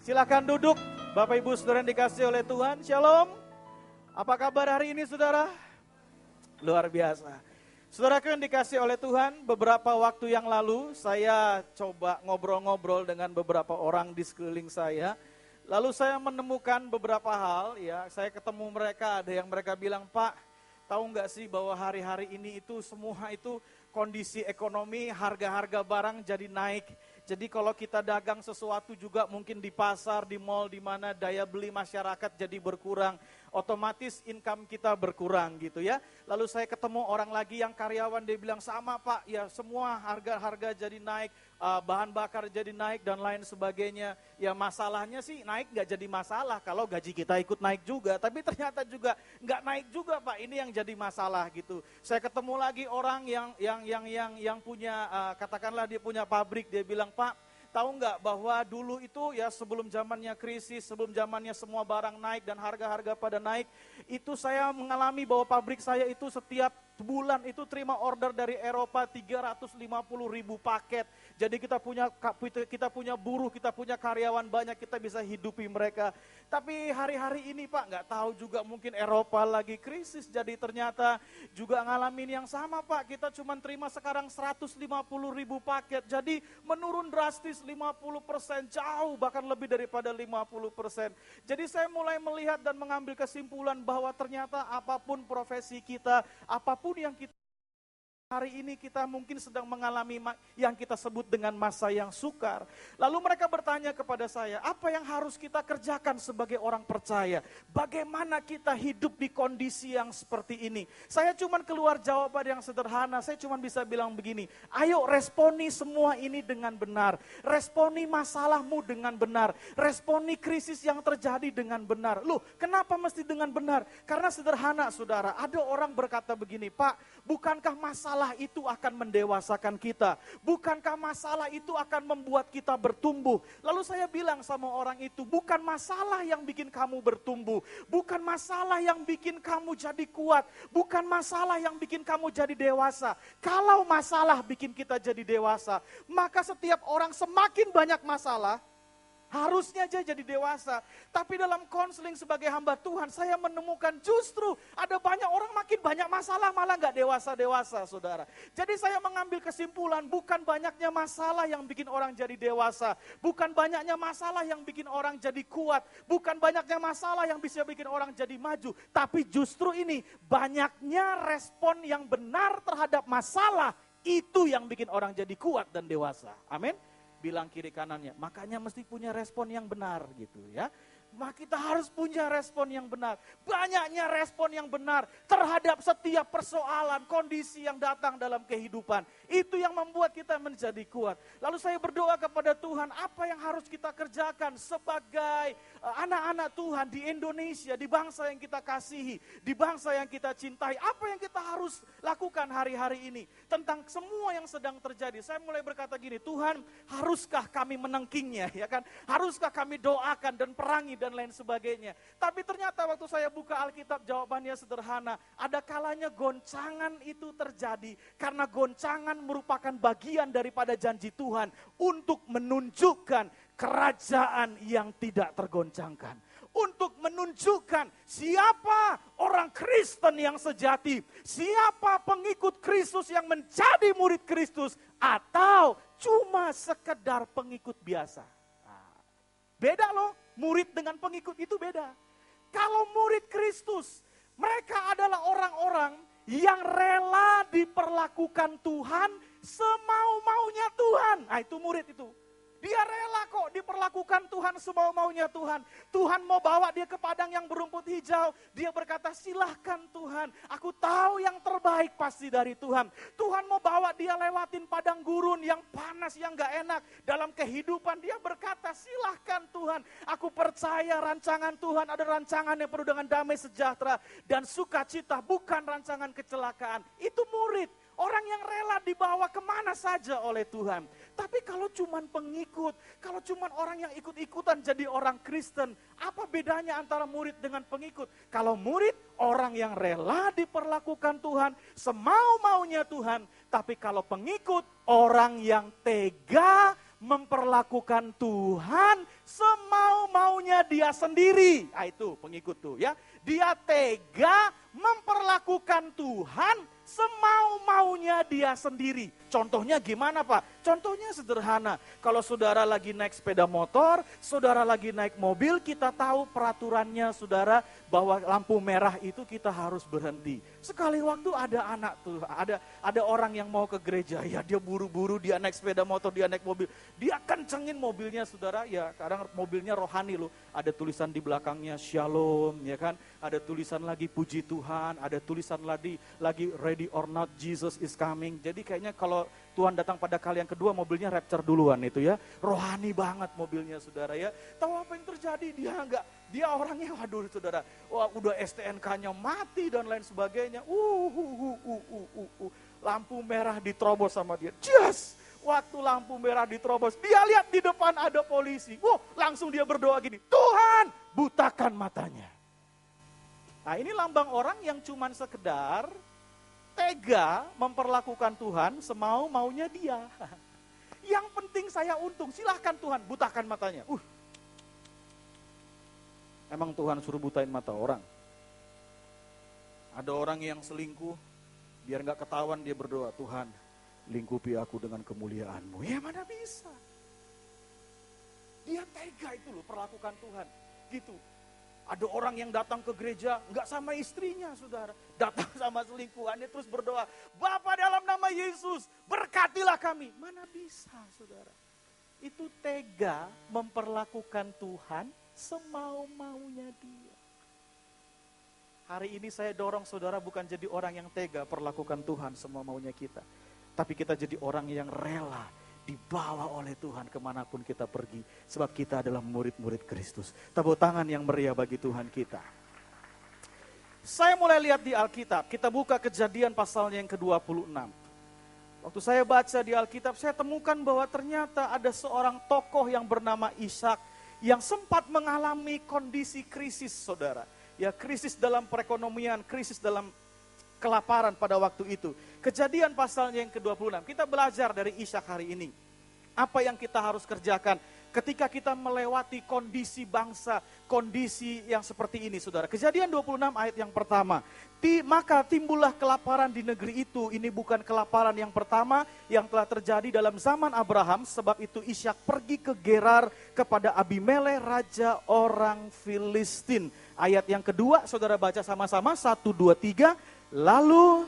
Silakan duduk, Bapak Ibu Saudara yang dikasihi oleh Tuhan. Shalom. Apa kabar hari ini saudara? Luar biasa. Saudara yang dikasihi oleh Tuhan, beberapa waktu yang lalu saya coba ngobrol-ngobrol dengan beberapa orang di sekeliling saya. Lalu saya menemukan beberapa hal, ya. Saya ketemu mereka, ada yang mereka bilang, Pak, tahu nggak sih bahwa hari-hari ini itu semua itu kondisi ekonomi, harga-harga barang jadi naik. Jadi kalau kita dagang sesuatu juga mungkin di pasar, di mall, di mana daya beli masyarakat jadi berkurang, otomatis income kita berkurang gitu ya. Lalu saya ketemu orang lagi yang karyawan, dia bilang sama Pak, ya semua harga-harga jadi naik, bahan bakar jadi naik dan lain sebagainya. Ya masalahnya sih naik nggak jadi masalah kalau gaji kita ikut naik juga, tapi ternyata juga nggak naik juga Pak, ini yang jadi masalah gitu. Saya ketemu lagi orang yang punya, katakanlah dia punya pabrik, dia bilang Pak, tahu nggak bahwa dulu itu ya sebelum zamannya krisis, sebelum zamannya semua barang naik dan harga-harga pada naik, itu saya mengalami bahwa pabrik saya itu setiap bulan itu terima order dari Eropa 350.000 paket. Jadi kita punya buruh, kita punya karyawan banyak, kita bisa hidupi mereka. Tapi hari-hari ini Pak, nggak tahu juga mungkin Eropa lagi krisis, jadi ternyata juga ngalamin yang sama Pak. Kita cuma terima sekarang 150.000 paket, jadi menurun drastis 50%, jauh bahkan lebih daripada 50%. Jadi saya mulai melihat dan mengambil kesimpulan bahwa ternyata apapun profesi kita, apapun yang kita hari ini kita mungkin sedang mengalami yang kita sebut dengan masa yang sukar. Lalu mereka bertanya kepada saya, apa yang harus kita kerjakan sebagai orang percaya? Bagaimana kita hidup di kondisi yang seperti ini? Saya cuma keluar jawaban yang sederhana, saya cuma bisa bilang begini, ayo responi semua ini dengan benar. Responi masalahmu dengan benar. Responi krisis yang terjadi dengan benar. Loh, kenapa mesti dengan benar? Karena sederhana saudara, ada orang berkata begini, Pak, bukankah masalah itu akan mendewasakan kita? Bukankah masalah itu akan membuat kita bertumbuh? Lalu saya bilang sama orang itu, bukan masalah yang bikin kamu bertumbuh, bukan masalah yang bikin kamu jadi kuat, bukan masalah yang bikin kamu jadi dewasa. Kalau masalah bikin kita jadi dewasa, maka setiap orang semakin banyak masalah, harusnya aja jadi dewasa. Tapi dalam konseling sebagai hamba Tuhan, saya menemukan justru ada banyak orang makin banyak masalah malah gak dewasa-dewasa saudara. Jadi saya mengambil kesimpulan, bukan banyaknya masalah yang bikin orang jadi dewasa, bukan banyaknya masalah yang bikin orang jadi kuat, bukan banyaknya masalah yang bisa bikin orang jadi maju, tapi justru ini banyaknya respon yang benar terhadap masalah, itu yang bikin orang jadi kuat dan dewasa. Amin. Bilang kiri kanannya, makanya mesti punya respon yang benar gitu ya. Maka kita harus punya respon yang benar. Banyaknya respon yang benar terhadap setiap persoalan, kondisi yang datang dalam kehidupan. Itu yang membuat kita menjadi kuat. Lalu saya berdoa kepada Tuhan, apa yang harus kita kerjakan sebagai anak-anak Tuhan di Indonesia, di bangsa yang kita kasihi, di bangsa yang kita cintai. Apa yang kita harus lakukan hari-hari ini tentang semua yang sedang terjadi. Saya mulai berkata gini, Tuhan, haruskah kami menengkingnya, ya kan? Haruskah kami doakan dan perangi dan lain sebagainya. Tapi ternyata waktu saya buka Alkitab, jawabannya sederhana. Ada kalanya goncangan itu terjadi karena goncangan merupakan bagian daripada janji Tuhan untuk menunjukkan kerajaan yang tidak tergoncangkan. Untuk menunjukkan siapa orang Kristen yang sejati, siapa pengikut Kristus yang menjadi murid Kristus, atau cuma sekedar pengikut biasa. Beda loh, murid dengan pengikut itu beda. Kalau murid Kristus, mereka adalah orang-orang yang rela diperlakukan Tuhan semau-maunya Tuhan. Nah itu murid itu. Dia rela kok diperlakukan Tuhan semau-maunya Tuhan. Tuhan mau bawa dia ke padang yang berumput hijau. Dia berkata, silahkan Tuhan. Aku tahu yang terbaik pasti dari Tuhan. Tuhan mau bawa dia lewatin padang gurun yang panas, yang gak enak. Dalam kehidupan dia berkata, silahkan Tuhan. Aku percaya rancangan Tuhan ada rancangan yang penuh dengan damai sejahtera dan sukacita. Bukan rancangan kecelakaan. Itu murid. Orang yang rela dibawa kemana saja oleh Tuhan. Tapi kalau cuman pengikut, kalau cuman orang yang ikut-ikutan jadi orang Kristen, apa bedanya antara murid dengan pengikut? Kalau murid, orang yang rela diperlakukan Tuhan, semau-maunya Tuhan. Tapi kalau pengikut, orang yang tega memperlakukan Tuhan semau dia sendiri. Itu pengikut tuh ya. Dia tega memperlakukan Tuhan semau-maunya dia sendiri. Contohnya gimana Pak? Contohnya sederhana. Kalau saudara lagi naik sepeda motor, saudara lagi naik mobil, kita tahu peraturannya saudara bahwa lampu merah itu kita harus berhenti. Sekali waktu ada anak tuh, ada orang yang mau ke gereja, ya dia buru-buru, dia naik sepeda motor, dia naik mobil. Dia kencengin mobilnya saudara, ya kadang mobilnya rohani loh. Ada tulisan di belakangnya Shalom, ya kan? Ada tulisan lagi puji Tuhan, ada tulisan lagi ready or not Jesus is coming. Jadi kayaknya kalau Tuhan datang pada kali yang kedua mobilnya rapture duluan itu ya. Rohani banget mobilnya saudara ya. Tahu apa yang terjadi? Dia orangnya waduh saudara. Wah udah STNK-nya mati dan lain sebagainya. Lampu merah diterobos sama dia. Just waktu lampu merah diterobos, dia lihat di depan ada polisi. Langsung dia berdoa gini, Tuhan butakan matanya. Nah ini lambang orang yang cuman sekedar tega memperlakukan Tuhan semau-maunya dia. Yang penting saya untung, silahkan Tuhan butakan matanya. Emang Tuhan suruh butain mata orang? Ada orang yang selingkuh, biar gak ketahuan dia berdoa, Tuhan lingkupi aku dengan kemuliaan-Mu. Ya mana bisa. Dia tega itu loh perlakukan Tuhan. Gitu. Ada orang yang datang ke gereja, enggak sama istrinya saudara. Datang sama selingkuhannya terus berdoa. Bapa dalam nama Yesus, berkatilah kami. Mana bisa saudara. Itu tega memperlakukan Tuhan semau-maunya dia. Hari ini saya dorong saudara bukan jadi orang yang tega perlakukan Tuhan semau-maunya kita. Tapi kita jadi orang yang rela dibawa oleh Tuhan kemanapun kita pergi. Sebab kita adalah murid-murid Kristus. Tepuk tangan yang meriah bagi Tuhan kita. Saya mulai lihat di Alkitab. Kita buka Kejadian pasalnya yang ke-26. Waktu saya baca di Alkitab, saya temukan bahwa ternyata ada seorang tokoh yang bernama Ishak. Yang sempat mengalami kondisi krisis saudara. Ya krisis dalam perekonomian, krisis dalam kelaparan pada waktu itu. Kejadian pasalnya yang ke-26. Kita belajar dari Ishak hari ini. Apa yang kita harus kerjakan ketika kita melewati kondisi bangsa, kondisi yang seperti ini saudara. Kejadian 26 ayat yang pertama. Maka timbullah kelaparan di negeri itu. Ini bukan kelaparan yang pertama yang telah terjadi dalam zaman Abraham. Sebab itu Ishak pergi ke Gerar kepada Abimelek, raja orang Filistin. Ayat yang kedua, saudara baca sama-sama, 1, 2, 3. Lalu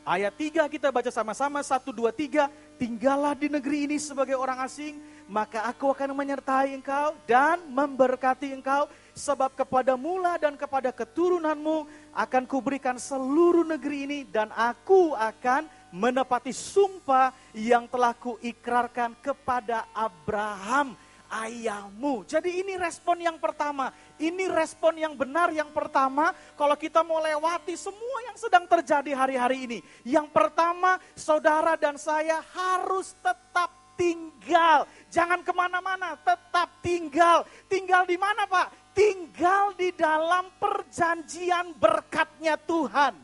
ayat 3 kita baca sama-sama, 1, 2, 3. Tinggallah di negeri ini sebagai orang asing, maka aku akan menyertai engkau dan memberkati engkau. Sebab kepada mula dan kepada keturunanmu akan kuberikan seluruh negeri ini, dan aku akan menepati sumpah yang telah kuikrarkan kepada Abraham ayahmu. Jadi ini respon yang pertama. Ini respon yang benar yang pertama kalau kita mau lewati semua yang sedang terjadi hari-hari ini. Yang pertama, saudara dan saya harus tetap tinggal. Jangan kemana-mana, tetap tinggal. Tinggal di mana Pak? Tinggal di dalam perjanjian berkatnya Tuhan.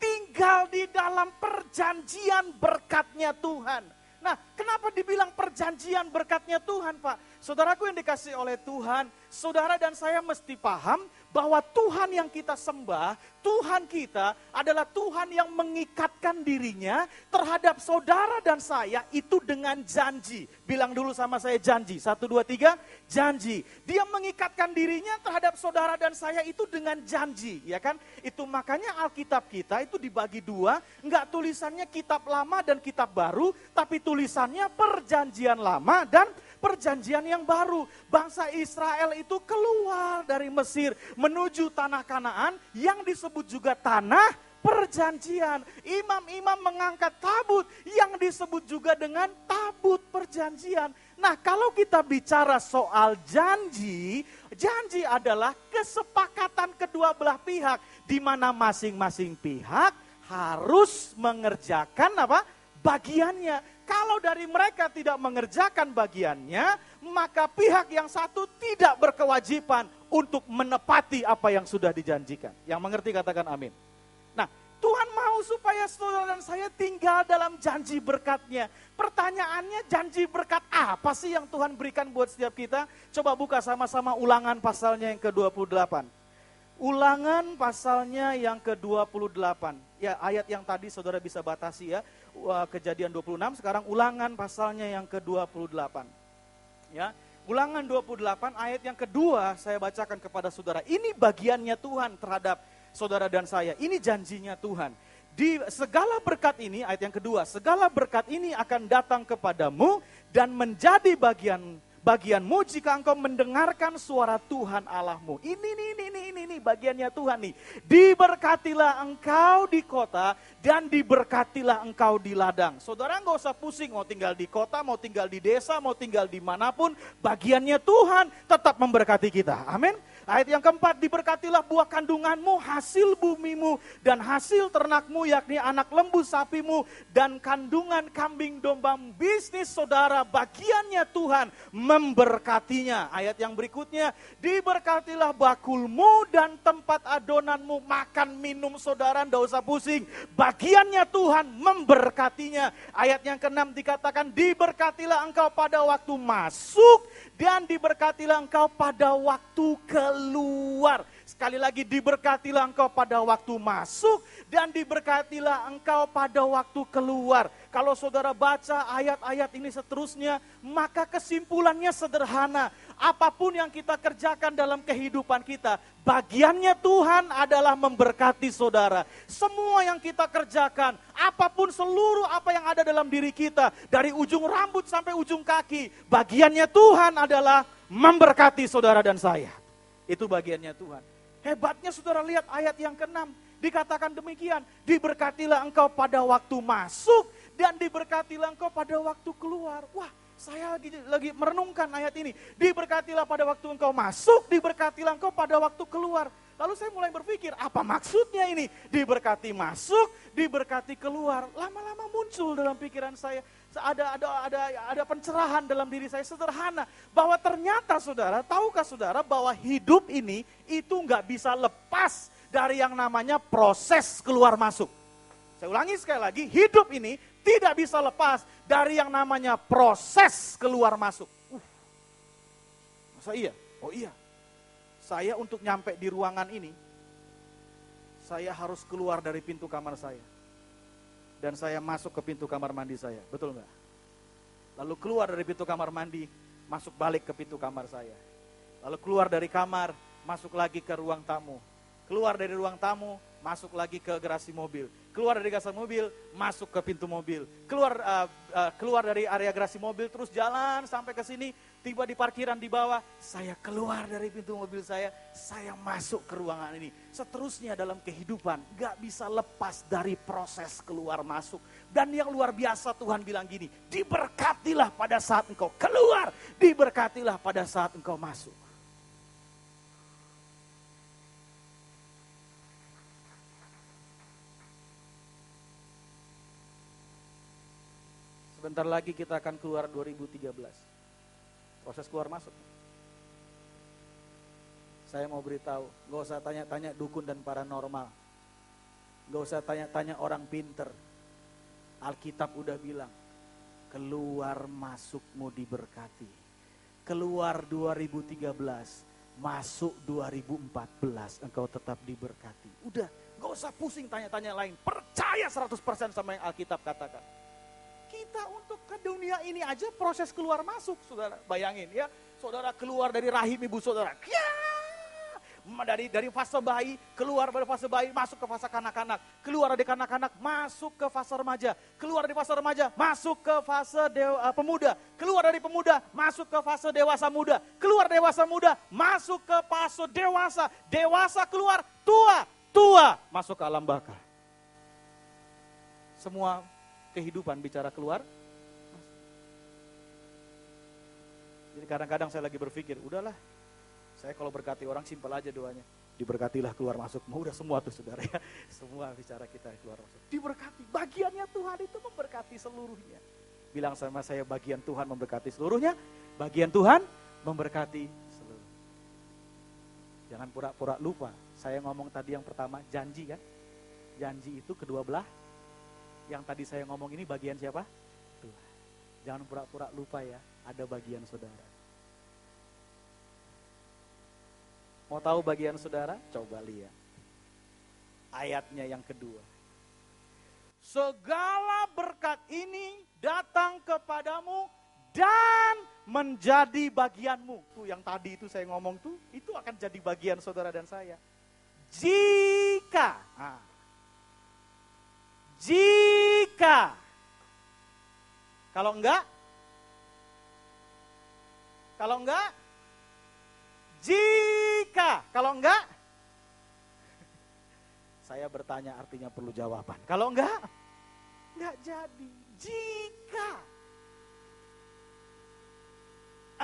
Tinggal di dalam perjanjian berkatnya Tuhan. Nah, kenapa dibilang perjanjian berkatnya Tuhan, Pak? Saudaraku yang dikasihi oleh Tuhan, saudara dan saya mesti paham bahwa Tuhan yang kita sembah, Tuhan kita adalah Tuhan yang mengikatkan dirinya terhadap saudara dan saya itu dengan janji. Bilang dulu sama saya janji, 1, 2, 3, janji. Dia mengikatkan dirinya terhadap saudara dan saya itu dengan janji, ya kan? Itu makanya Alkitab kita itu dibagi dua, enggak tulisannya kitab lama dan kitab baru, tapi tulisannya perjanjian lama dan perjanjian yang baru. Bangsa Israel itu keluar dari Mesir menuju tanah Kanaan yang disebut juga tanah perjanjian. Imam-imam mengangkat tabut yang disebut juga dengan tabut perjanjian. Nah, kalau kita bicara soal janji, janji adalah kesepakatan kedua belah pihak di mana masing-masing pihak harus mengerjakan apa? Bagiannya. Kalau dari mereka tidak mengerjakan bagiannya, maka pihak yang satu tidak berkewajiban untuk menepati apa yang sudah dijanjikan. Yang mengerti katakan amin. Nah, Tuhan mau supaya saudara dan saya tinggal dalam janji berkat-Nya. Pertanyaannya, janji berkat apa sih yang Tuhan berikan buat setiap kita? Coba buka sama-sama Ulangan pasalnya yang ke-28. Ulangan pasalnya yang ke-28. Ya, ayat yang tadi saudara bisa batasi ya. Kejadian 26, sekarang Ulangan pasalnya yang ke-28. Ya. Ulangan 28 ayat yang kedua saya bacakan kepada saudara. Ini bagiannya Tuhan terhadap saudara dan saya. Ini janjinya Tuhan. Di segala berkat ini, ayat yang kedua, segala berkat ini akan datang kepadamu dan menjadi bagianmu jika engkau mendengarkan suara Tuhan Allahmu. Ini bagiannya Tuhan nih. Diberkatilah engkau di kota dan diberkatilah engkau di ladang. Saudara nggak usah pusing mau tinggal di kota, mau tinggal di desa, mau tinggal dimanapun. Bagiannya Tuhan tetap memberkati kita. Amin. Ayat yang keempat, diberkatilah buah kandunganmu, hasil bumimu, dan hasil ternakmu, yakni anak lembu sapimu, dan kandungan kambing dombamu. Bisnis saudara, bagiannya Tuhan memberkatinya. Ayat yang berikutnya, diberkatilah bakulmu dan tempat adonanmu, makan minum saudara, nggak usah pusing. Bagiannya Tuhan memberkatinya. Ayat yang keenam dikatakan, diberkatilah engkau pada waktu masuk, dan diberkatilah engkau pada waktu keluar. Sekali lagi, diberkatilah engkau pada waktu masuk dan diberkatilah engkau pada waktu keluar. Kalau saudara baca ayat-ayat ini seterusnya, maka kesimpulannya sederhana. Apapun yang kita kerjakan dalam kehidupan kita, bagiannya Tuhan adalah memberkati saudara. Semua yang kita kerjakan, apapun seluruh apa yang ada dalam diri kita, dari ujung rambut sampai ujung kaki, bagiannya Tuhan adalah memberkati saudara dan saya. Itu bagiannya Tuhan. Hebatnya saudara lihat ayat yang ke-6. Dikatakan demikian, diberkatilah engkau pada waktu masuk dan diberkatilah engkau pada waktu keluar. Wah, saya lagi merenungkan ayat ini. Diberkatilah pada waktu engkau masuk, diberkatilah engkau pada waktu keluar. Lalu saya mulai berpikir, apa maksudnya ini? Diberkati masuk, diberkati keluar. Lama-lama muncul dalam pikiran saya. Ada pencerahan dalam diri saya sederhana. Bahwa ternyata saudara, tahukah saudara bahwa hidup ini itu nggak bisa lepas dari yang namanya proses keluar masuk. Saya ulangi sekali lagi, hidup ini tidak bisa lepas dari yang namanya proses keluar masuk. Masa iya? Oh iya. Saya untuk nyampe di ruangan ini, saya harus keluar dari pintu kamar saya. Dan saya masuk ke pintu kamar mandi saya, betul nggak? Lalu keluar dari pintu kamar mandi, masuk balik ke pintu kamar saya. Lalu keluar dari kamar, masuk lagi ke ruang tamu. Keluar dari ruang tamu, masuk lagi ke garasi mobil. Keluar dari garasi mobil, masuk ke pintu mobil. Keluar dari area garasi mobil, terus jalan sampai ke sini, tiba di parkiran di bawah. Saya keluar dari pintu mobil saya masuk ke ruangan ini. Seterusnya dalam kehidupan, gak bisa lepas dari proses keluar masuk. Dan yang luar biasa Tuhan bilang gini, diberkatilah pada saat engkau keluar, diberkatilah pada saat engkau masuk. Sebentar lagi kita akan keluar 2013. Proses keluar masuk. Saya mau beritahu, gak usah tanya-tanya dukun dan paranormal. Gak usah tanya-tanya orang pinter. Alkitab udah bilang, keluar masukmu diberkati. Keluar 2013, masuk 2014, engkau tetap diberkati. Udah, gak usah pusing tanya-tanya lain. Percaya 100% sama yang Alkitab katakan. Kita untuk ke dunia ini aja proses keluar masuk, saudara. Bayangin ya, saudara keluar dari rahim ibu saudara. Ya, dari fase bayi, keluar dari fase bayi, masuk ke fase kanak-kanak. Keluar dari kanak-kanak, masuk ke fase remaja. Keluar dari fase remaja, masuk ke fase pemuda. Keluar dari pemuda, masuk ke fase dewasa muda. Keluar dewasa muda, masuk ke fase dewasa. Dewasa keluar, tua, masuk ke alam baka. Semua kehidupan bicara keluar. Jadi kadang-kadang saya lagi berpikir, udahlah, saya kalau berkati orang simpel aja doanya. Diberkatilah keluar masukmu, udah semua tuh saudara ya. Semua bicara kita keluar masuk. Diberkati, bagiannya Tuhan itu memberkati seluruhnya. Bilang sama saya, bagian Tuhan memberkati seluruhnya. Bagian Tuhan memberkati seluruhnya. Jangan pura-pura lupa, saya ngomong tadi yang pertama, janji kan? Janji itu kedua belah. Yang tadi saya ngomong ini bagian siapa? Tuhan. Jangan pura-pura lupa ya, ada bagian saudara. Mau tahu bagian saudara? Coba lihat. Ayatnya yang kedua. Segala berkat ini datang kepadamu dan menjadi bagianmu. Tuh yang tadi itu saya ngomong tuh, itu akan jadi bagian saudara dan saya. Jika kalau enggak kalau enggak saya bertanya artinya perlu jawaban. Kalau enggak jadi. Jika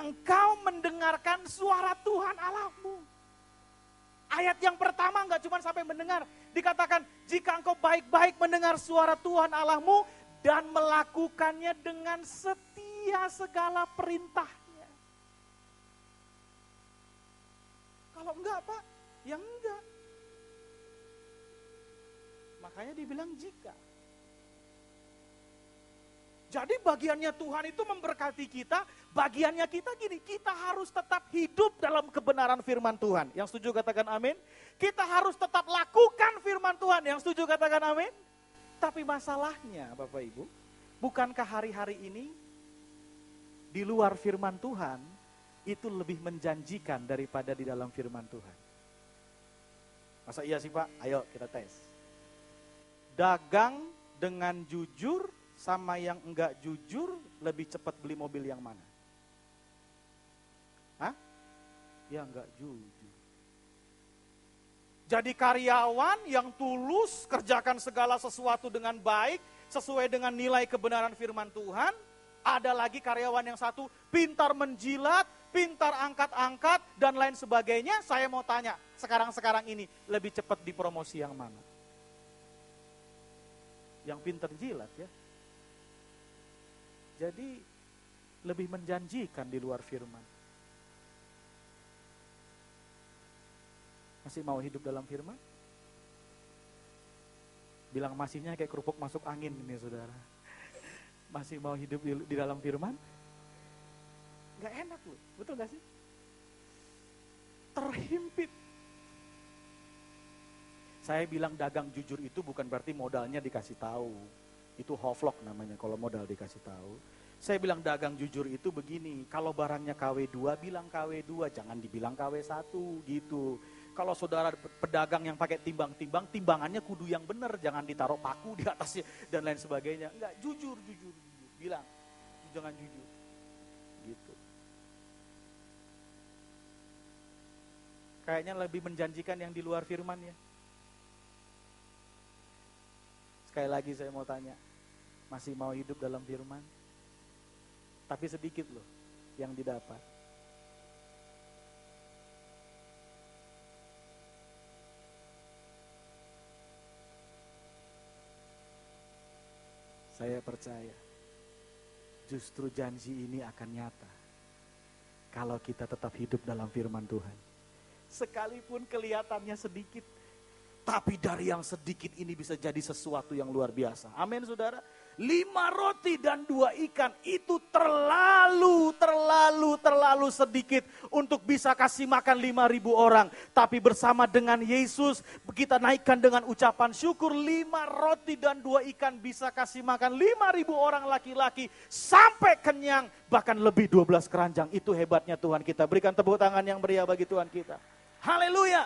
engkau mendengarkan suara Tuhan Allahmu. Ayat yang pertama enggak cuma sampai mendengar. Dikatakan jika engkau baik-baik mendengar suara Tuhan Allahmu dan melakukannya dengan setia segala perintahnya. Kalau enggak Pak, ya enggak. Makanya dibilang jika. Jadi bagiannya Tuhan itu memberkati kita, bagiannya kita gini, kita harus tetap hidup dalam kebenaran firman Tuhan. Yang setuju katakan amin. Kita harus tetap lakukan firman Tuhan. Yang setuju katakan amin. Tapi masalahnya Bapak Ibu, bukankah hari-hari ini di luar firman Tuhan itu lebih menjanjikan daripada di dalam firman Tuhan? Masa iya sih Pak? Ayo kita tes. Dagang dengan jujur sama yang enggak jujur lebih cepat beli mobil yang mana? Hah? Ya enggak jujur. Jadi karyawan yang tulus kerjakan segala sesuatu dengan baik sesuai dengan nilai kebenaran firman Tuhan. Ada lagi karyawan yang satu pintar menjilat, pintar angkat-angkat dan lain sebagainya. Saya mau tanya, sekarang ini lebih cepat dipromosi yang mana? Yang pintar jilat ya. Jadi lebih menjanjikan di luar firman. Masih mau hidup dalam firman? Bilang masihnya kayak kerupuk masuk angin ini saudara. Masih mau hidup di dalam firman? Gak enak loh, betul gak sih? Terhimpit. Saya bilang dagang jujur itu bukan berarti modalnya dikasih tahu. Itu hovlog namanya kalau modal dikasih tahu. Saya bilang dagang jujur itu begini, kalau barangnya KW2 bilang KW2, jangan dibilang KW1 gitu. Kalau saudara pedagang yang pakai timbang-timbang, timbangannya kudu yang benar, jangan ditaruh paku di atasnya dan lain sebagainya. Enggak, jujur. Bilang, jangan jujur. Gitu. Kayaknya lebih menjanjikan yang di luar firman ya. Sekali lagi saya mau tanya, masih mau hidup dalam firman? Tapi sedikit loh yang didapat. Saya percaya justru janji ini akan nyata kalau kita tetap hidup dalam firman Tuhan. Sekalipun kelihatannya sedikit, tapi dari yang sedikit ini bisa jadi sesuatu yang luar biasa. Amin saudara. 5 roti dan 2 ikan itu terlalu sedikit untuk bisa kasih makan 5.000 orang. Tapi bersama dengan Yesus kita naikkan dengan ucapan syukur, 5 roti dan 2 ikan bisa kasih makan 5.000 orang laki-laki sampai kenyang. Bahkan lebih 12 keranjang. Itu hebatnya Tuhan kita. Berikan tepuk tangan yang meriah bagi Tuhan kita. Haleluya.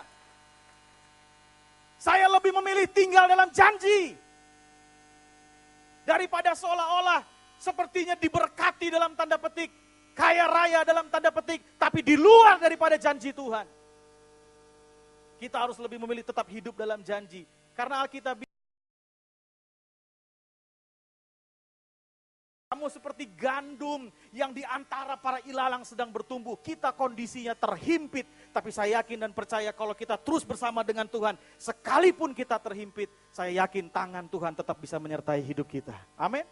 Saya lebih memilih tinggal dalam janji daripada seolah-olah sepertinya diberkati dalam tanda petik, kaya raya dalam tanda petik, tapi di luar daripada janji Tuhan. Kita harus lebih memilih tetap hidup dalam janji. Karena Alkitab kamu seperti gandum yang di antara para ilalang sedang bertumbuh. Kita kondisinya terhimpit, tapi saya yakin dan percaya kalau kita terus bersama dengan Tuhan, sekalipun kita terhimpit, saya yakin tangan Tuhan tetap bisa menyertai hidup kita. Amin.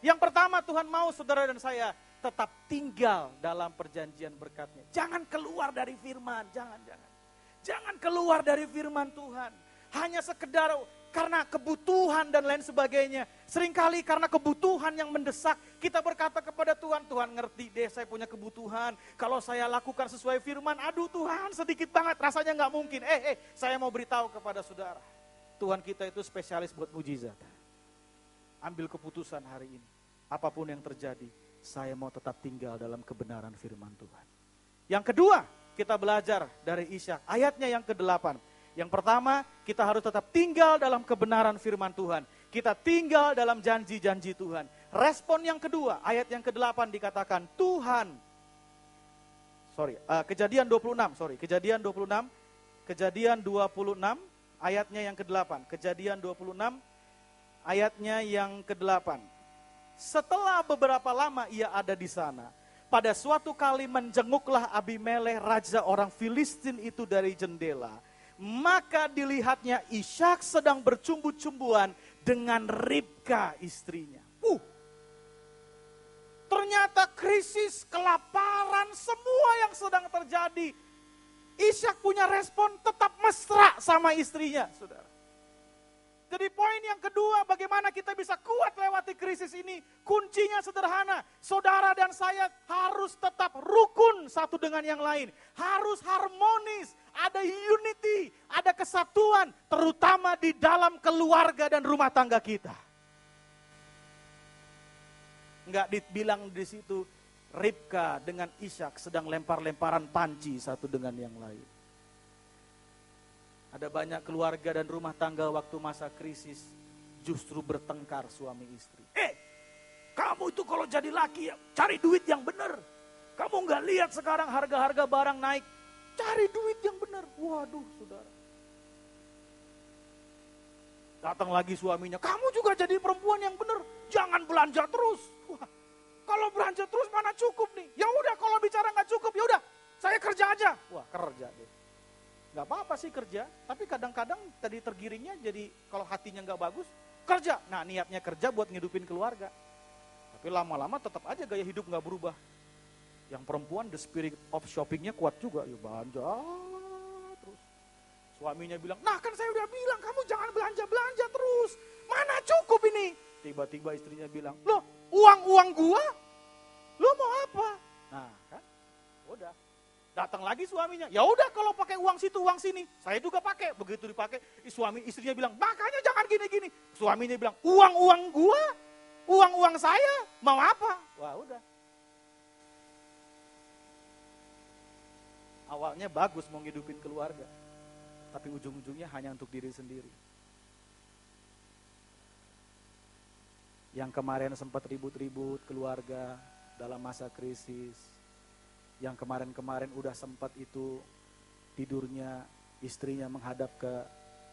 Yang pertama Tuhan mau saudara dan saya tetap tinggal dalam perjanjian berkat-Nya. Jangan keluar dari firman, jangan keluar dari firman Tuhan. Hanya sekedar karena kebutuhan dan lain sebagainya. Seringkali karena kebutuhan yang mendesak, kita berkata kepada Tuhan, Tuhan ngerti deh saya punya kebutuhan. Kalau saya lakukan sesuai firman, aduh Tuhan sedikit banget, rasanya nggak mungkin. Saya mau beritahu kepada saudara, Tuhan kita itu spesialis buat mujizat. Ambil keputusan hari ini, apapun yang terjadi, saya mau tetap tinggal dalam kebenaran firman Tuhan. Yang kedua, kita belajar dari Ishak, ayatnya yang ke-8. Yang pertama, kita harus tetap tinggal dalam kebenaran firman Tuhan. Kita tinggal dalam janji-janji Tuhan. Respon yang kedua, ayat yang ke-8 dikatakan, Kejadian 26, ayatnya yang ke-8. Kejadian 26, ayatnya yang ke-8. Setelah beberapa lama ia ada di sana, pada suatu kali menjenguklah Abimelekh, raja orang Filistin itu dari jendela. Maka dilihatnya Ishak sedang bercumbu-cumbuan dengan Ribka istrinya. Ternyata krisis, kelaparan, semua yang sedang terjadi. Ishak punya respon tetap mesra sama istrinya, saudara. Jadi poin yang kedua, bagaimana kita bisa kuat lewati krisis ini? Kuncinya sederhana, saudara dan saya harus tetap rukun satu dengan yang lain. Harus harmonis, ada unity, ada kesatuan, terutama di dalam keluarga dan rumah tangga kita. Enggak dibilang di situ, Ribka dengan Ishak sedang lempar-lemparan panci satu dengan yang lain. Ada banyak keluarga dan rumah tangga waktu masa krisis justru bertengkar suami istri. Kamu itu kalau jadi laki ya cari duit yang benar. Kamu nggak lihat sekarang harga-harga barang naik. Cari duit yang benar. Waduh saudara. Datang lagi suaminya, kamu juga jadi perempuan yang benar. Jangan belanja terus. Wah, kalau belanja terus mana cukup nih. Ya udah kalau bicara nggak cukup, ya udah saya kerja aja. Wah kerja deh. Gak apa-apa sih kerja, tapi kadang-kadang tadi tergiringnya jadi kalau hatinya gak bagus, kerja. Nah niatnya kerja buat ngidupin keluarga. Tapi lama-lama tetap aja gaya hidup gak berubah. Yang perempuan the spirit of shoppingnya kuat juga, ya belanja terus. Suaminya bilang, nah kan saya udah bilang kamu jangan belanja-belanja terus. Mana cukup ini? Tiba-tiba istrinya bilang, loh uang-uang gua? Lo mau apa? Nah kan, udah. Datang lagi suaminya, ya udah kalau pakai uang situ uang sini, saya juga pakai. Begitu dipakai, istrinya bilang, makanya jangan gini-gini. Suaminya bilang, uang-uang gua, uang-uang saya, mau apa? Wah udah. Awalnya bagus mau ngidupin keluarga, tapi ujung-ujungnya hanya untuk diri sendiri. Yang kemarin sempat ribut-ribut keluarga dalam masa krisis, yang kemarin-kemarin udah sempat itu tidurnya istrinya menghadap ke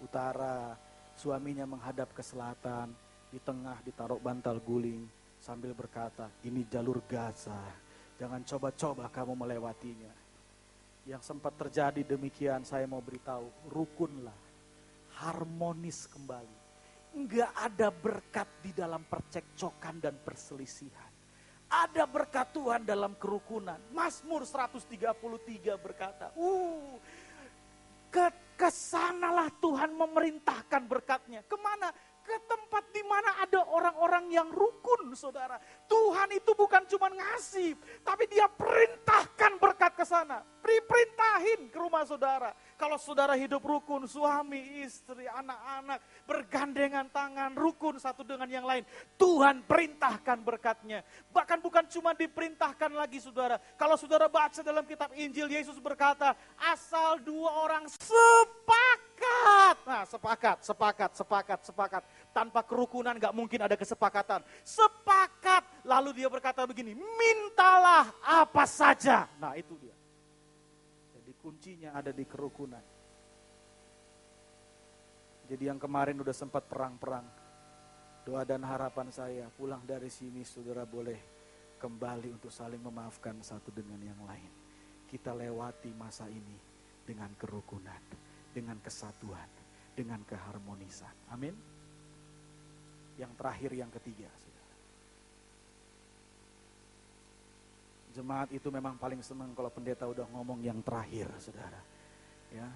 utara, suaminya menghadap ke selatan, di tengah ditaruh bantal guling sambil berkata, ini jalur Gaza, jangan coba-coba kamu melewatinya. Yang sempat terjadi demikian, saya mau beritahu, rukunlah, harmonis kembali. Enggak ada berkat di dalam percekcokan dan perselisihan. Ada berkat Tuhan dalam kerukunan. Mazmur 133 berkata, kesanalah Tuhan memerintahkan berkatnya. Kemana? Ke tempat di mana ada orang-orang yang rukun, saudara. Tuhan itu bukan cuma ngasih, tapi dia perintahkan berkat ke sana. Diperintahin ke rumah saudara. Kalau saudara hidup rukun, suami, istri, anak-anak, bergandengan tangan, rukun satu dengan yang lain. Tuhan perintahkan berkatnya. Bahkan bukan cuma diperintahkan lagi saudara. Kalau saudara baca dalam kitab Injil, Yesus berkata, asal dua orang sepakat. Nah sepakat. Tanpa kerukunan gak mungkin ada kesepakatan. Sepakat. Lalu dia berkata begini, mintalah apa saja. Nah itu dia. Jadi kuncinya ada di kerukunan. Jadi yang kemarin udah sempat perang-perang. Doa dan harapan saya pulang dari sini saudara boleh kembali untuk saling memaafkan satu dengan yang lain. Kita lewati masa ini dengan kerukunan, dengan kesatuan, dengan keharmonisan. Amin. Yang terakhir, yang ketiga. Saudara. Jemaat itu memang paling senang kalau pendeta udah ngomong yang terakhir, saudara. Ya.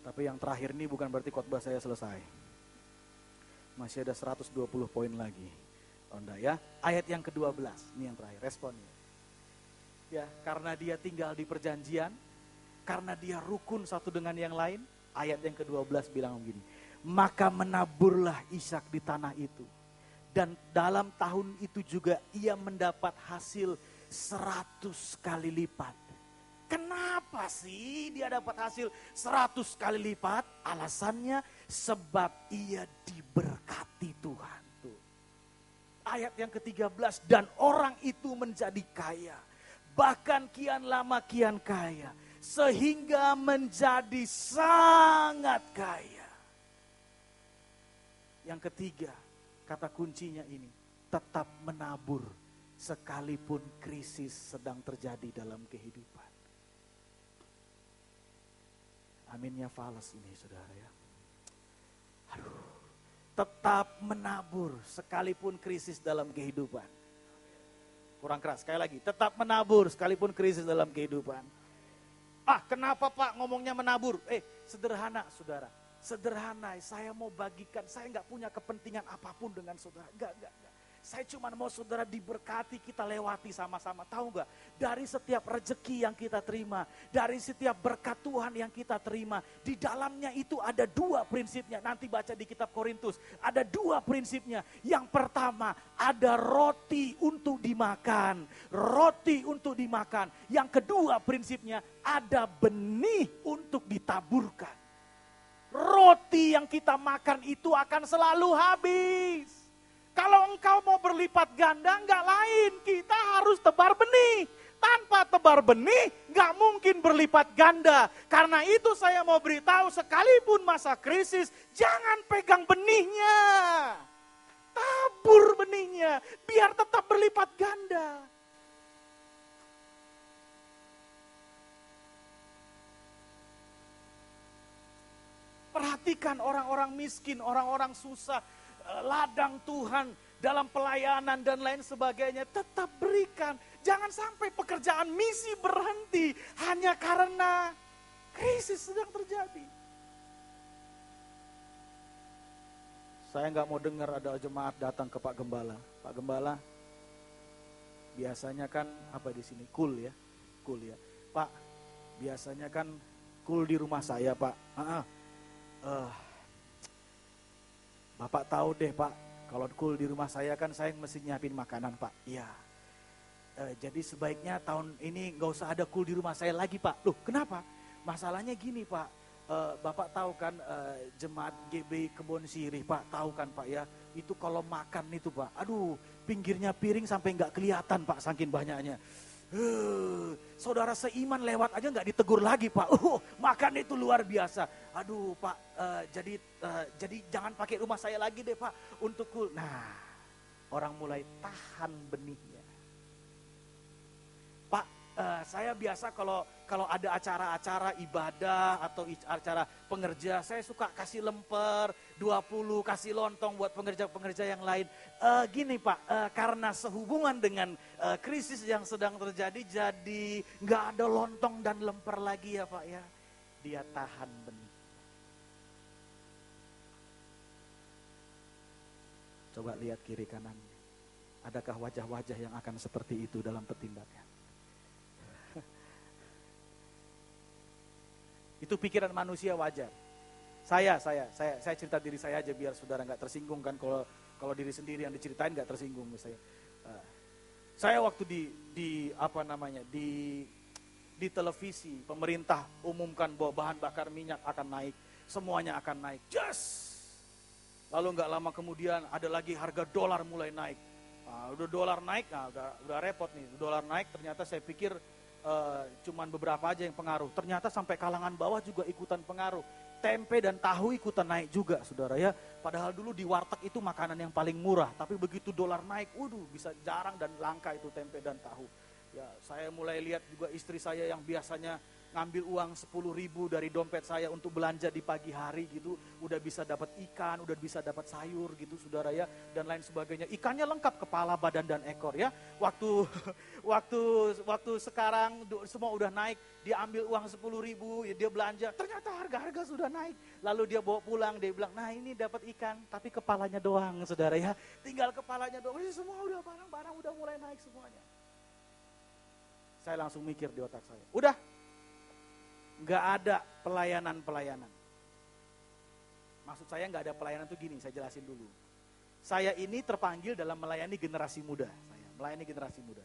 Tapi yang terakhir ini bukan berarti khotbah saya selesai. Masih ada 120 poin lagi. Onda ya. Ayat yang ke-12, ini yang terakhir, responnya. Ya, karena dia tinggal di perjanjian, karena dia rukun satu dengan yang lain, ayat yang ke-12 bilang begini, maka menaburlah Ishak di tanah itu. Dan dalam tahun itu juga ia mendapat hasil 100 kali lipat. Kenapa sih dia dapat hasil 100 kali lipat? Alasannya sebab ia diberkati Tuhan. Tuh. Ayat yang ke-13, dan orang itu menjadi kaya. Bahkan kian lama kian kaya. Sehingga menjadi sangat kaya. Yang ketiga, kata kuncinya ini, tetap menabur sekalipun krisis sedang terjadi dalam kehidupan. Aminnya fals ini saudara ya. Aduh, tetap menabur sekalipun krisis dalam kehidupan. Kurang keras, sekali lagi, tetap menabur sekalipun krisis dalam kehidupan. Kenapa Pak ngomongnya menabur? Sederhana saudara. Sederhana, saya mau bagikan, saya nggak punya kepentingan apapun dengan saudara. Enggak. Saya cuma mau saudara diberkati, kita lewati sama-sama. Tahu nggak? Dari setiap rezeki yang kita terima, dari setiap berkat Tuhan yang kita terima, di dalamnya itu ada 2 prinsipnya. Nanti baca di kitab Korintus, ada 2 prinsipnya. Yang pertama, ada roti untuk dimakan. Roti untuk dimakan. Yang kedua prinsipnya, ada benih untuk ditaburkan. Roti yang kita makan itu akan selalu habis. Kalau engkau mau berlipat ganda, enggak lain, kita harus tebar benih. Tanpa tebar benih, enggak mungkin berlipat ganda. Karena itu saya mau beritahu, sekalipun masa krisis, jangan pegang benihnya. Tabur benihnya, biar tetap berlipat ganda. Perhatikan orang-orang miskin, orang-orang susah, ladang Tuhan dalam pelayanan dan lain sebagainya, tetap berikan. Jangan sampai pekerjaan misi berhenti hanya karena krisis sedang terjadi. Saya nggak mau dengar ada jemaat datang ke Pak Gembala. Pak Gembala, biasanya kan apa di sini cool ya. Pak, biasanya kan cool di rumah saya Pak. Bapak tahu deh Pak, kalau cool di rumah saya kan saya mesti nyiapin makanan Pak. Iya. Jadi sebaiknya tahun ini gak usah ada cool di rumah saya lagi Pak. Loh kenapa? Masalahnya gini Pak, Bapak tahu kan jemaat GB Kebon Sirih Pak, tahu kan Pak ya. Itu kalau makan itu Pak, aduh pinggirnya piring sampai gak kelihatan Pak saking banyaknya. Saudara seiman lewat aja nggak ditegur lagi Pak. Makan itu luar biasa. Aduh Pak, jadi jangan pakai rumah saya lagi deh Pak untuk cool. Nah, orang mulai tahan benihnya. Pak, saya biasa kalau ada acara-acara ibadah atau acara pengerja, saya suka kasih lemper 20, kasih lontong buat pengerja-pengerja yang lain. Gini Pak, karena sehubungan dengan krisis yang sedang terjadi, jadi nggak ada lontong dan lemper lagi ya Pak ya. Dia tahan benih. Coba lihat kiri kanan. Adakah wajah-wajah yang akan seperti itu dalam pertindakan? Itu pikiran manusia wajar. Saya cerita diri saya aja biar saudara nggak tersinggung kan, kalau diri sendiri yang diceritain nggak tersinggung misalnya. Saya waktu di televisi pemerintah umumkan bahwa bahan bakar minyak akan naik, semuanya akan naik. Lalu nggak lama kemudian ada lagi harga dolar mulai naik. Udah dolar naik, udah repot nih. Dolar naik ternyata saya pikir cuman beberapa aja yang pengaruh. Ternyata sampai kalangan bawah juga ikutan pengaruh. Tempe dan tahu ikutan naik juga saudara ya. Padahal dulu di warteg itu makanan yang paling murah. Tapi begitu dolar naik, bisa jarang dan langka itu tempe dan tahu. Ya, saya mulai lihat juga istri saya yang biasanya ngambil uang 10.000 dari dompet saya untuk belanja di pagi hari gitu, udah bisa dapat ikan, udah bisa dapat sayur gitu saudara ya, dan lain sebagainya. Ikannya lengkap, kepala, badan, dan ekor ya. Waktu waktu sekarang semua udah naik, dia ambil uang 10.000, ya dia belanja, ternyata harga-harga sudah naik. Lalu dia bawa pulang, dia bilang, nah ini dapat ikan, tapi kepalanya doang saudara ya, tinggal kepalanya doang, semua udah barang-barang udah mulai naik semuanya. Saya langsung mikir di otak saya, udah, nggak ada pelayanan. Maksud saya nggak ada pelayanan tuh gini, saya jelasin dulu. Saya ini terpanggil dalam melayani generasi muda. Saya melayani generasi muda.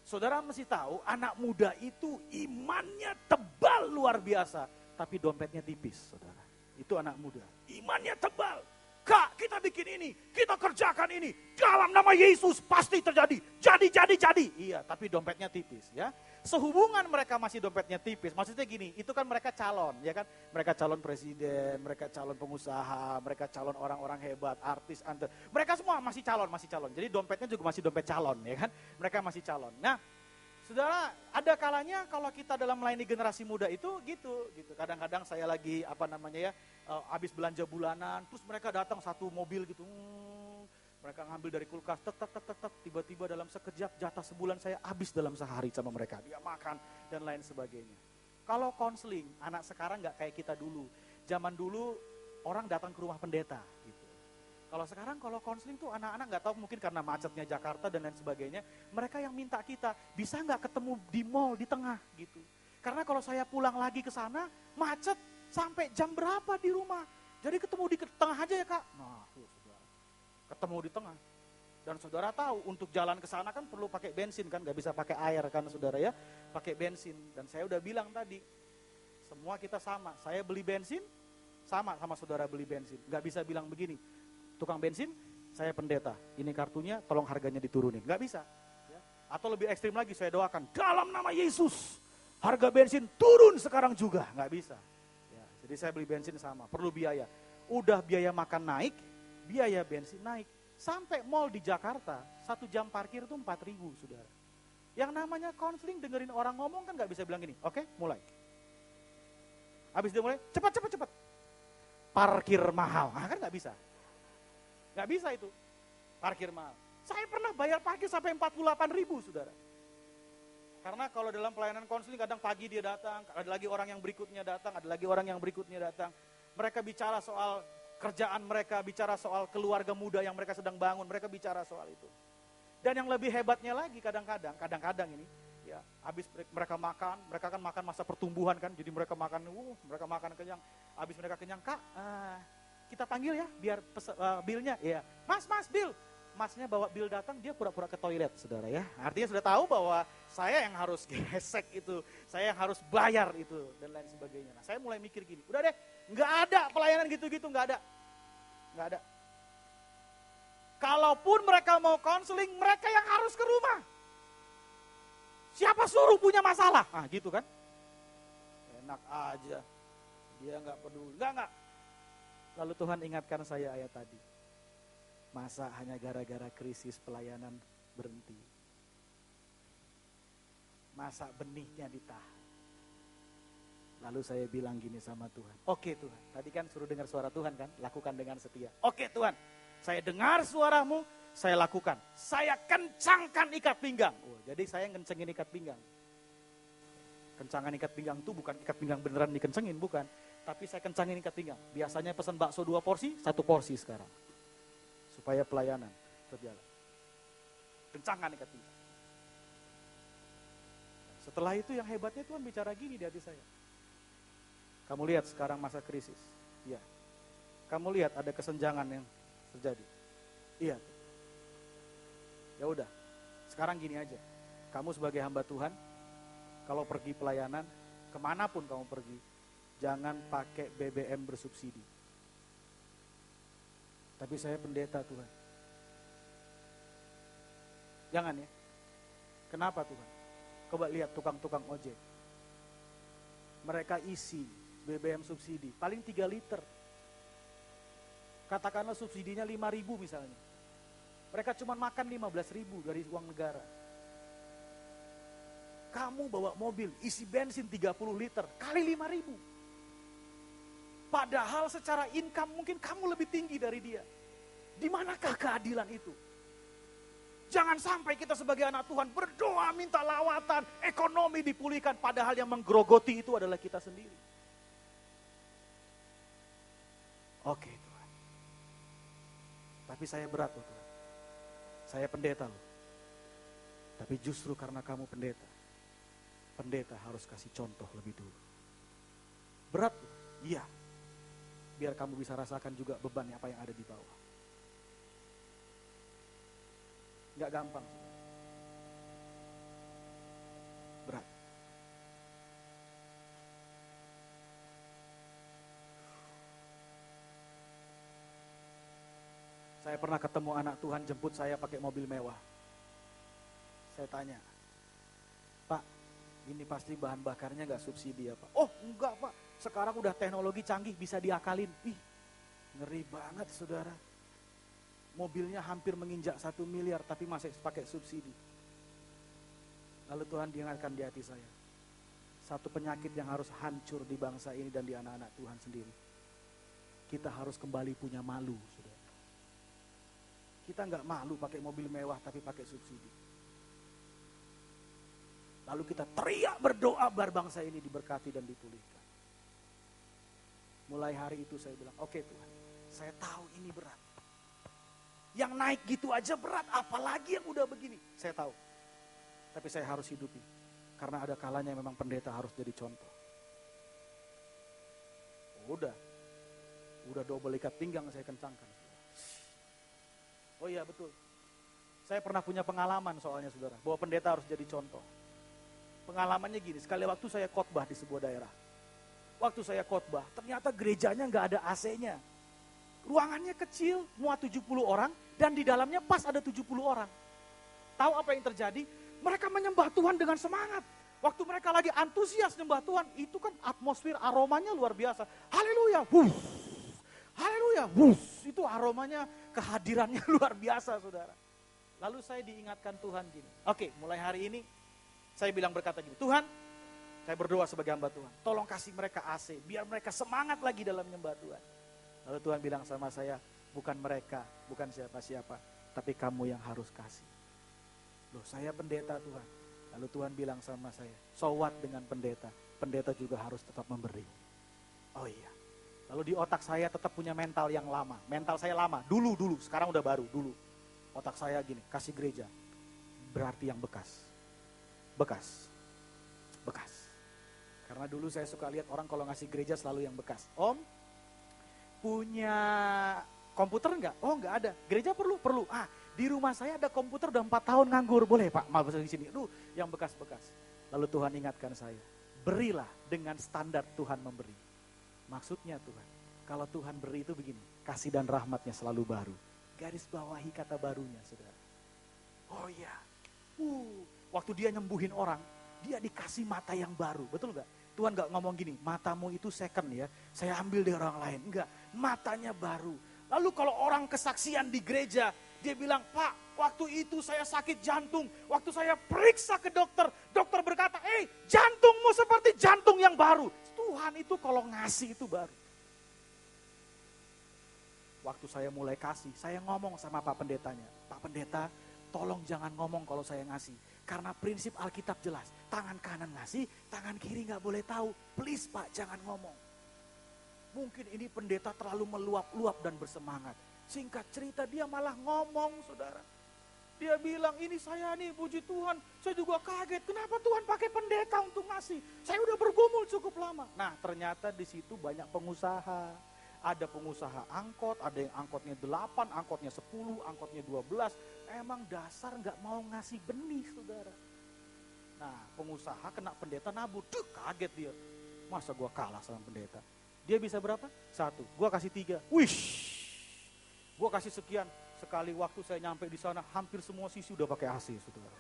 Saudara mesti tahu, anak muda itu imannya tebal luar biasa, tapi dompetnya tipis, saudara. Itu anak muda, imannya tebal. Kak, kita bikin ini, kita kerjakan ini, dalam nama Yesus pasti terjadi, jadi. Iya, tapi dompetnya tipis ya. Sehubungan mereka masih dompetnya tipis, maksudnya gini, itu kan mereka calon, ya kan? Mereka calon presiden, mereka calon pengusaha, mereka calon orang-orang hebat, artis, mereka semua masih calon. Jadi dompetnya juga masih dompet calon, ya kan? Mereka masih calon. Nah, saudara, ada kalanya kalau kita dalam melayani generasi muda itu gitu. Kadang-kadang saya lagi habis belanja bulanan, terus mereka datang satu mobil gitu. Mereka ngambil dari kulkas, tiba-tiba dalam sekejap jatah sebulan saya habis dalam sehari sama mereka. Dia makan dan lain sebagainya. Kalau konseling, anak sekarang nggak kayak kita dulu. Zaman dulu orang datang ke rumah pendeta gitu. Kalau sekarang kalau konseling tuh anak-anak nggak tahu, mungkin karena macetnya Jakarta dan lain sebagainya, mereka yang minta kita bisa nggak ketemu di mall di tengah gitu. Karena kalau saya pulang lagi ke sana macet sampai jam berapa di rumah. Jadi ketemu di tengah aja ya kak. Nah tuh saudara, ketemu di tengah. Dan saudara tahu untuk jalan ke sana kan perlu pakai bensin kan, nggak bisa pakai air kan saudara ya, pakai bensin. Dan saya udah bilang tadi, semua kita sama. Saya beli bensin sama saudara beli bensin. Nggak bisa bilang begini, tukang bensin, saya pendeta, ini kartunya tolong harganya diturunin. Nggak bisa. Ya. Atau lebih ekstrim lagi, saya doakan, dalam nama Yesus, harga bensin turun sekarang juga. Nggak bisa. Ya, jadi saya beli bensin sama, perlu biaya. Udah biaya makan naik, biaya bensin naik. Sampai mall di Jakarta, 1 jam parkir itu 4.000 saudara. Yang namanya konseling, dengerin orang ngomong kan nggak bisa bilang gini, oke, mulai. Habis dia mulai, cepat. Parkir mahal, kan nggak bisa. Nggak bisa itu, parkir mahal. Saya pernah bayar parkir sampai 48.000 saudara. Karena kalau dalam pelayanan konseling kadang pagi dia datang, ada lagi orang yang berikutnya datang, ada lagi orang yang berikutnya datang. Mereka bicara soal kerjaan mereka, bicara soal keluarga muda yang mereka sedang bangun, mereka bicara soal itu. Dan yang lebih hebatnya lagi kadang-kadang ini, ya habis mereka kan makan masa pertumbuhan kan, jadi mereka makan kenyang, habis mereka kenyang, kak, kita panggil ya, biar bilnya, ya, mas bil, masnya bawa bil datang, dia pura-pura ke toilet, saudara ya, artinya sudah tahu bahwa saya yang harus gesek itu, saya yang harus bayar itu, dan lain sebagainya. Nah saya mulai mikir gini, udah deh, nggak ada pelayanan gitu-gitu, nggak ada. Kalaupun mereka mau konseling, mereka yang harus ke rumah. Siapa suruh punya masalah? Ah gitu kan, enak aja, dia nggak peduli, nggak. Lalu Tuhan ingatkan saya ayat tadi. Masa hanya gara-gara krisis pelayanan berhenti? Masa benihnya ditahan? Lalu saya bilang gini sama Tuhan. Oke Tuhan, tadi kan suruh dengar suara Tuhan kan? Lakukan dengan setia. Oke Tuhan, saya dengar suaramu, saya lakukan. Saya kencangkan ikat pinggang. Jadi saya kencengin ikat pinggang. Kencangan ikat pinggang itu bukan ikat pinggang beneran dikencengin, bukan. Tapi saya kencangin ikat pinggang. Biasanya pesan bakso 2 porsi, 1 porsi sekarang. Supaya pelayanan berjalan. Kencangkan ikat pinggang. Setelah itu yang hebatnya Tuhan bicara gini di hati saya. Kamu lihat sekarang masa krisis. Iya. Kamu lihat ada kesenjangan yang terjadi. Iya. Ya udah. Sekarang gini aja. Kamu sebagai hamba Tuhan, kalau pergi pelayanan, kemanapun kamu pergi, jangan pakai BBM bersubsidi. Tapi saya pendeta Tuhan. Jangan ya. Kenapa Tuhan? Coba lihat tukang-tukang ojek. Mereka isi BBM subsidi, paling 3 liter. Katakanlah subsidinya 5.000 misalnya. Mereka cuma makan 15.000 dari uang negara. Kamu bawa mobil, isi bensin 30 liter, kali 5.000. Padahal secara income mungkin kamu lebih tinggi dari dia. Di manakah keadilan itu? Jangan sampai kita sebagai anak Tuhan berdoa minta lawatan, ekonomi dipulihkan, padahal yang menggerogoti itu adalah kita sendiri. Oke Tuhan. Tapi saya berat loh Tuhan. Saya pendeta loh. Tapi justru karena kamu pendeta harus kasih contoh lebih dulu. Berat loh, iya. Biar kamu bisa rasakan juga beban apa yang ada di bawah. Gak gampang. Berat. Saya pernah ketemu anak Tuhan jemput saya pakai mobil mewah. Saya tanya, Pak, ini pasti bahan bakarnya gak subsidi ya Pak? Oh enggak Pak, sekarang udah teknologi canggih bisa diakalin. Ih, ngeri banget saudara. Mobilnya hampir menginjak 1 miliar tapi masih pakai subsidi. Lalu Tuhan diingatkan di hati saya, satu penyakit yang harus hancur di bangsa ini dan di anak-anak Tuhan sendiri. Kita harus kembali punya malu, saudara. Kita nggak malu pakai mobil mewah tapi pakai subsidi. Lalu kita teriak berdoa biar bangsa ini diberkati dan dipulihkan. Mulai hari itu saya bilang, oke Tuhan, saya tahu ini berat. Yang naik gitu aja berat, apalagi yang udah begini. Saya tahu, tapi saya harus hidupi. Karena ada kalanya memang pendeta harus jadi contoh. Udah double ikat pinggang saya kencangkan. Oh iya betul, saya pernah punya pengalaman soalnya saudara, bahwa pendeta harus jadi contoh. Pengalamannya gini, sekali waktu saya khotbah di sebuah daerah. Waktu saya khotbah, ternyata gerejanya nggak ada AC-nya. Ruangannya kecil, muat 70 orang, dan di dalamnya pas ada 70 orang. Tahu apa yang terjadi? Mereka menyembah Tuhan dengan semangat. Waktu mereka lagi antusias menyembah Tuhan, itu kan atmosfer aromanya luar biasa. Haleluya, haleluya, itu aromanya, kehadirannya luar biasa saudara. Lalu saya diingatkan Tuhan gini, oke mulai hari ini, saya bilang berkata gini, Tuhan, saya berdoa sebagai hamba Tuhan, tolong kasih mereka AC, biar mereka semangat lagi dalam menyembah Tuhan. Lalu Tuhan bilang sama saya, bukan mereka, bukan siapa-siapa, tapi kamu yang harus kasih. Loh saya pendeta Tuhan. Lalu Tuhan bilang sama saya, so what dengan pendeta? Pendeta juga harus tetap memberi. Oh iya. Lalu di otak saya tetap punya mental yang lama. Mental saya lama, dulu, sekarang udah baru, dulu. Otak saya gini, kasih gereja, berarti yang bekas. Bekas. Karena dulu saya suka lihat orang kalau ngasih gereja selalu yang bekas. Om, punya komputer enggak? Oh enggak ada. Gereja perlu. Di rumah saya ada komputer udah 4 tahun nganggur. Boleh Pak, maaf di sini. Yang bekas-bekas. Lalu Tuhan ingatkan saya, berilah dengan standar Tuhan memberi. Maksudnya Tuhan, kalau Tuhan beri itu begini, kasih dan rahmatnya selalu baru. Garis bawahi kata barunya, saudara. Oh iya. Waktu dia nyembuhin orang, dia dikasih mata yang baru, betul enggak? Tuhan enggak ngomong gini, matamu itu second ya, saya ambil dari orang lain. Enggak, matanya baru. Lalu kalau orang kesaksian di gereja, dia bilang, Pak, waktu itu saya sakit jantung. Waktu saya periksa ke dokter, dokter berkata, jantungmu seperti jantung yang baru. Tuhan itu kalau ngasih itu baru. Waktu saya mulai kasih, saya ngomong sama Pak Pendetanya. Pak Pendeta, tolong jangan ngomong kalau saya ngasih. Karena prinsip Alkitab jelas, tangan kanan ngasih, tangan kiri gak boleh tahu. Please Pak, jangan ngomong. Mungkin ini pendeta terlalu meluap-luap dan bersemangat. Singkat cerita dia malah ngomong saudara. Dia bilang ini saya nih puji Tuhan. Saya juga kaget kenapa Tuhan pakai pendeta untuk ngasih. Saya udah bergumul cukup lama. Nah ternyata di situ banyak pengusaha. Ada pengusaha angkot, ada yang angkotnya 8, angkotnya 10, angkotnya 12. Emang dasar gak mau ngasih benih saudara. Nah pengusaha kena pendeta nabur. Kaget dia. Masa gua kalah sama pendeta. Dia bisa berapa? 1, gua kasih 3. Wish. Gua kasih sekian. Sekali waktu saya nyampe di sana, hampir semua sisi udah pakai AC, saudara.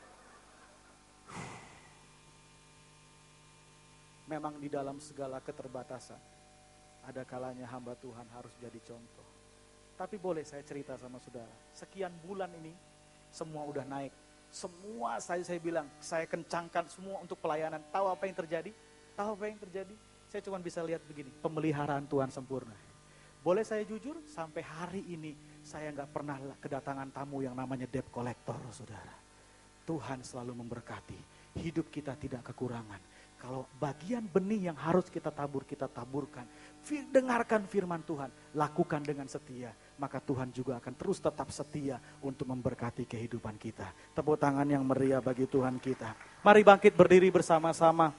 Memang di dalam segala keterbatasan, ada kalanya hamba Tuhan harus jadi contoh. Tapi boleh saya cerita sama saudara, sekian bulan ini, semua udah naik. Semua saya bilang, saya kencangkan semua untuk pelayanan. Tahu apa yang terjadi? Tahu apa yang terjadi? Saya cuma bisa lihat begini, pemeliharaan Tuhan sempurna. Boleh saya jujur, sampai hari ini saya nggak pernah kedatangan tamu yang namanya debt collector, saudara. Tuhan selalu memberkati, hidup kita tidak kekurangan. Kalau bagian benih yang harus kita tabur, kita taburkan. Dengarkan firman Tuhan, lakukan dengan setia. Maka Tuhan juga akan terus tetap setia untuk memberkati kehidupan kita. Tepuk tangan yang meriah bagi Tuhan kita. Mari bangkit berdiri bersama-sama.